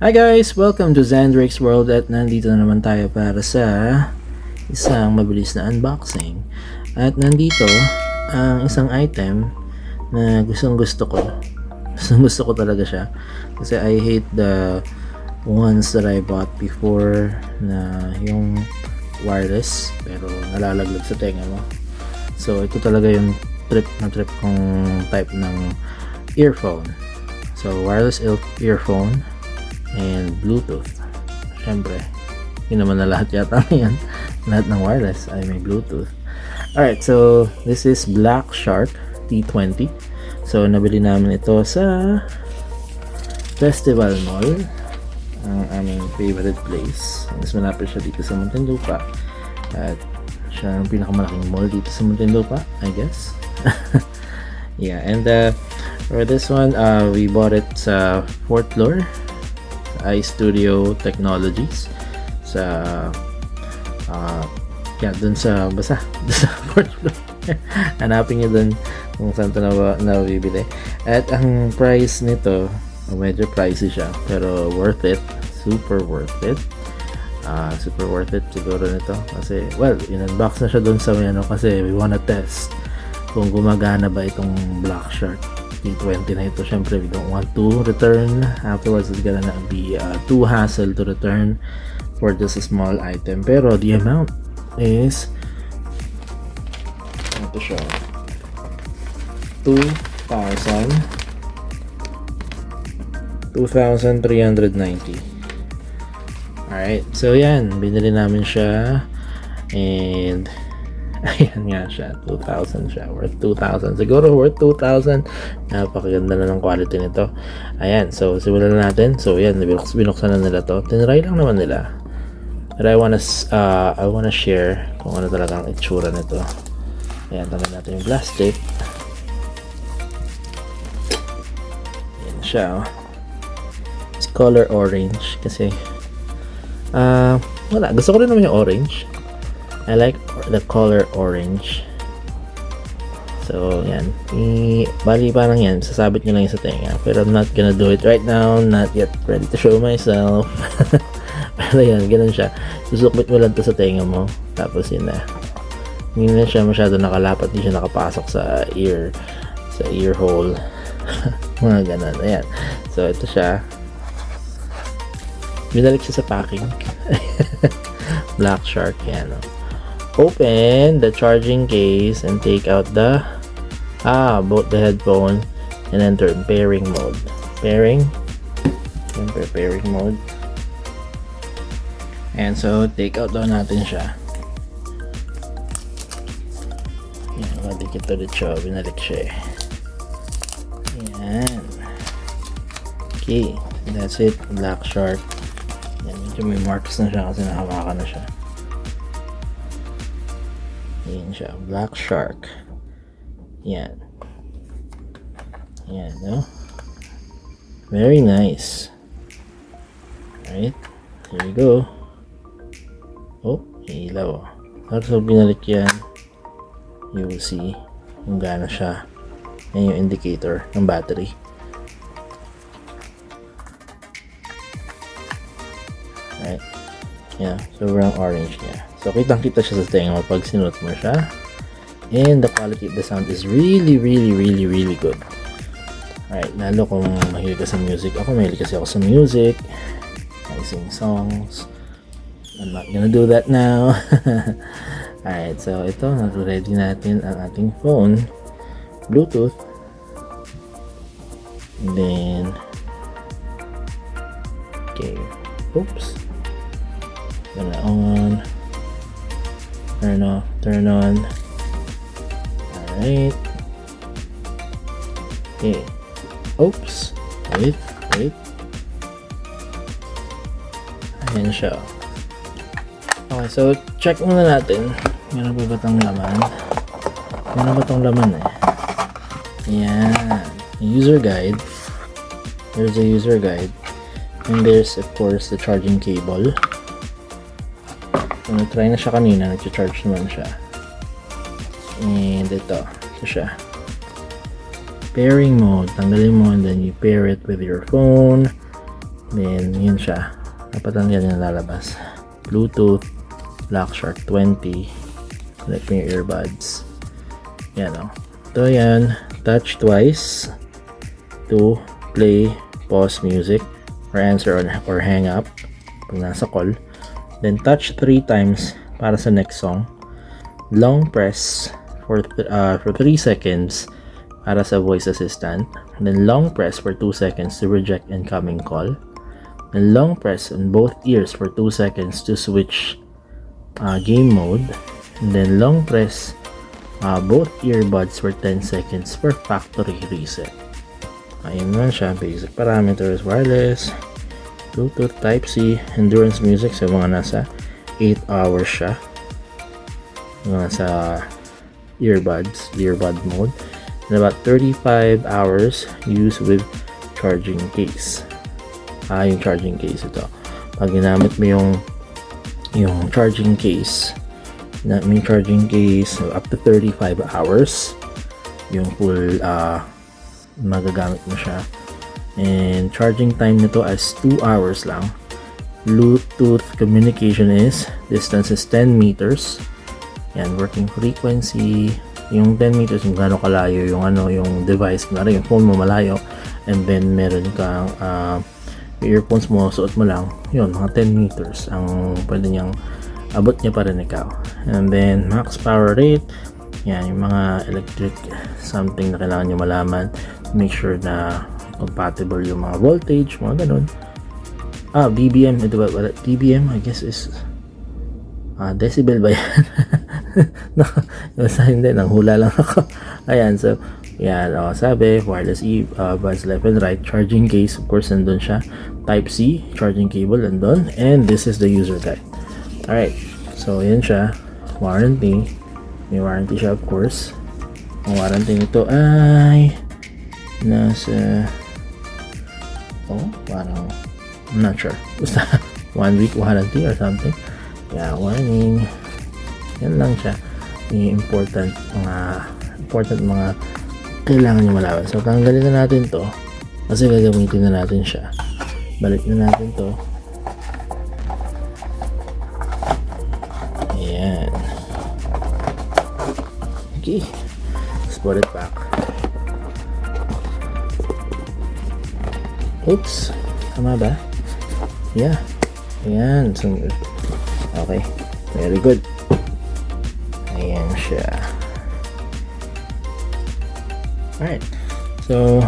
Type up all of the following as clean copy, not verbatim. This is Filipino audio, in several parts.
Hi guys! Welcome to Zandrake's World at nandito na naman tayo para sa isang mabilis na unboxing. At nandito ang isang item na gustong gusto ko. Gustong gusto ko talaga siya. Kasi I hate the ones that I bought before na yung wireless pero nalalaglag sa tenga mo. So ito talaga yung trip kong type ng earphone. So wireless earphone and Bluetooth. Siyempre, yun naman na lahat yata yan. Lahat ng wireless ay may Bluetooth. Alright, so this is Black Shark T20. So nabili namin ito sa Festival Mall, ang aming favorite place. Mas malapit siya dito sa Muntinlupa. At siya ang pinakamalaking mall dito sa Muntinlupa, I guess. Yeah, and for this one, we bought it sa 4th floor, iStudio Technologies, sa dun sa basta dun sa 4th floor. Hanapin nyo dun kung saan ito nabibili. At ang price nito, medyo pricey siya, pero worth it. Super worth it. Super worth it siguro nito kasi, well, in-unbox na siya dun sa ano, kasi we wanna test kung gumagana ba itong Black Shark T20 na ito. Syempre, we don't want to return afterwards. It's gonna be too hassle to return for just a small item, pero the amount is ito siya, 2,390. Alright, so yan, binili namin siya and ayan nga siya, 2,000 siya, worth 2,000 siguro, worth 2,000. Napakaganda na ng quality nito. Ayan, so simulan na natin. So yan, binuksan na nila to, tinry lang naman nila, but I wanna share kung ano talagang itsura nito. Ayan, tanggal natin yung plastic. Ayan siya, oh. It's color orange kasi wala, gusto ko rin naman yung orange. I like the color orange. So yan, bali parang yan, sasabit nyo lang yung sa tenga, pero I'm not gonna do it right now, not yet ready to show myself. Pero yan, ganun siya, susukbit mo lang to sa tenga mo, tapos yun na, hindi na siya masyado nakalapat, hindi siya nakapasok sa ear hole. Mga ganun. Ayan, so ito siya, binalik siya sa packing. Black Shark, yan, no? Open the charging case and take out both the headphone and enter pairing mode. Pairing mode. And so take out daw natin siya. Yan, madikit ulit siya, binalik siya. Yan. Okay, that's it. Black Shark. Yan, medyo may marks na siya kasi nahawakan na siya. Yan siya, Black Shark. Yan. Yan, no? Very nice. Alright, here we go. Oh, ilaw. Tapos so, binalik yan, you will see kung gaano siya. Yan yung indicator ng battery. Alright. Yeah, sobrang orange niya. So, kitang-kita siya sa tenga mo pag sinuot mo siya. And the quality of the sound is really good. Alright, lalo kung mahilig ka sa music. Ako mahilig kasi ako sa music. I sing songs. I'm not gonna do that now. Alright, so ito, nare-ready natin ang ating phone. Bluetooth. And then, okay, oops. Gonna on. Turn off, turn on. Alright. Okay. Oops. Wait. Ayan siya. Okay, so check muna natin. Meron ba itong laman? Meron ba itong laman eh? Ayan. User guide. There's a user guide. And there's of course the charging cable. So, try na siya kanina, nag-charge naman siya. And ito siya. Pairing mode, tanggalin mo and then you pair it with your phone. Then, yun siya. Dapat lang yan yung lalabas. Bluetooth, Black Shark 20. Connect mo yung earbuds. Yan o. Ito yan. Touch twice to play, pause music, or answer or hang up pag nasa call. Then, touch 3 times para sa next song. Long press for 3 seconds para sa voice assistant. And then, long press for 2 seconds to reject incoming call. And long press on both ears for 2 seconds to switch game mode. And then long press both earbuds for 10 seconds for factory reset. Ayun na siya. Basic parameters, wireless, Bluetooth, Type-C, endurance music. So mga nasa 8 hours siya. Mga nasa earbud mode. And about 35 hours use with charging case. Yung charging case ito. Pag ginamit mo yung charging case, up to 35 hours yung full magagamit mo siya. And charging time nito is 2 hours lang. Bluetooth communication distance is 10 meters. Yan, working frequency, yung 10 meters yung gano'ng kalayo yung device, yung phone mo malayo, and then meron kang earphones mo, suot mo lang, yun, mga 10 meters ang pwede niyang abot niya pa rin ikaw. And then max power rate, yan, yung mga electric something na kailangan nyo malaman, make sure na compatible yung mga voltage, mga ganun. dBm, ito ba? dBm I guess is decibel ba yan? No, hindi, nanghula lang ako. Ayan, so yan, sabi, wireless earbuds left and right, charging case, of course, nandun siya, Type-C, charging cable, nandun, and this is the user guide. Alright, so yan siya, warranty, may warranty siya, of course. Ang warranty nito ay nasa parang I'm not sure, basta 1 week warranty or something. Yeah, warning, yan lang siya, yung important mga kailangan nyo malaman. So tanggalin na natin to kasi gagamitin na natin siya. Balik na natin to. Ayan, okay, let's put it back. Oops, tama ba? Yeah, ayan, so okay, very good. Ayan siya. Alright, so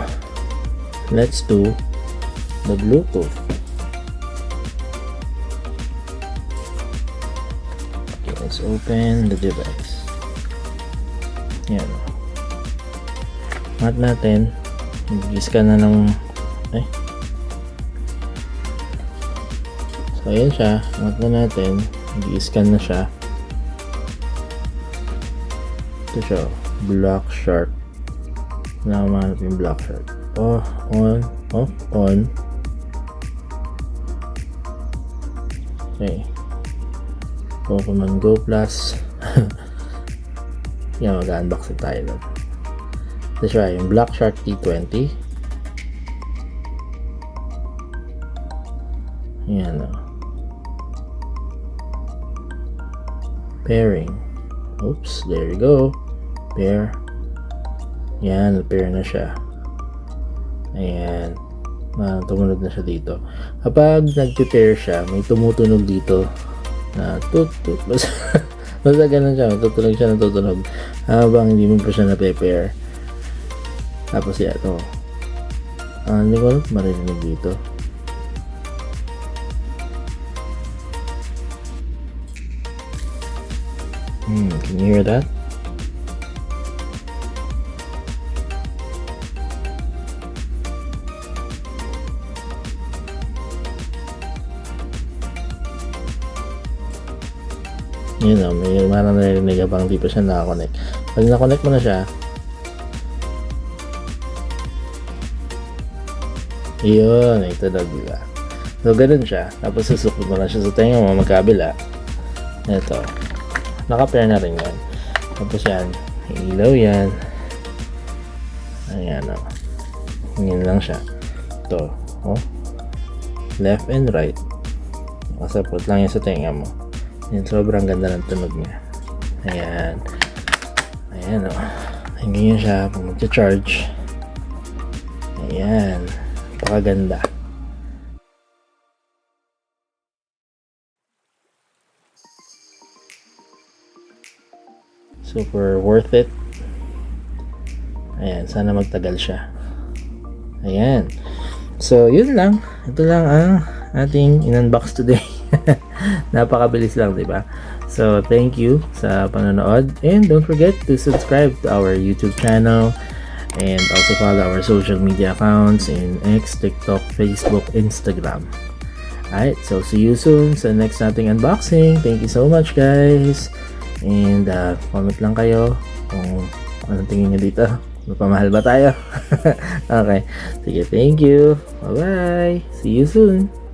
let's do the Bluetooth. Okay, let's open the device. Yan. Mat natin, mag-scan na ng so ayan siya, mat na natin, mag-scan na siya. Ito siya, Black Shark. Naman yung Black Shark. On, off, on. Okay. Pokemon Go Plus. Yan, mag-unboxing tayo lang. Ito siya, yung Black Shark T20. Yan o. Pairing. Oops, there you go. Pair. Yan, pair na siya. Ayan. Tumunog na siya dito. Kapag nag-pair siya, may tumutunog dito na tut-tut. Basta ganun siya. Tutunog siya ng tutunog habang hindi mo pa siya na-pair. Tapos yan, ito. Hindi ko marinig dito. Can you hear that? Yun o, may marang narinig habang di pa siya nakakonect. Pag nakonect mo na siya, yun, ito na, diba? So, ganun siya. Tapos susukod mo na siya sa tenga mo, magkabila. Ito, naka-pair na rin yan. Tapos yan, ilaw yan. Ayan o. Yun lang siya. Ito, oh. left and right. Nakasapot lang yan sa tenga mo. Yan, sobrang ganda ng tunog niya. Ayan. Ayan, oh. Hanggang siya pag mag-charge. Ayan. Napakaganda. Super worth it. Ayan, sana magtagal siya. Ayan. So, yun lang. Ito lang ang ating in-unbox today. Napakabilis lang, di ba? So, thank you sa panonood. And don't forget to subscribe to our YouTube channel. And also follow our social media accounts in X, TikTok, Facebook, Instagram. Alright, so see you soon sa next nating unboxing. Thank you so much, guys. And comment lang kayo kung anong tingin nyo dito. Mapamahal ba tayo? Okay. Sige, thank you. Bye-bye. See you soon.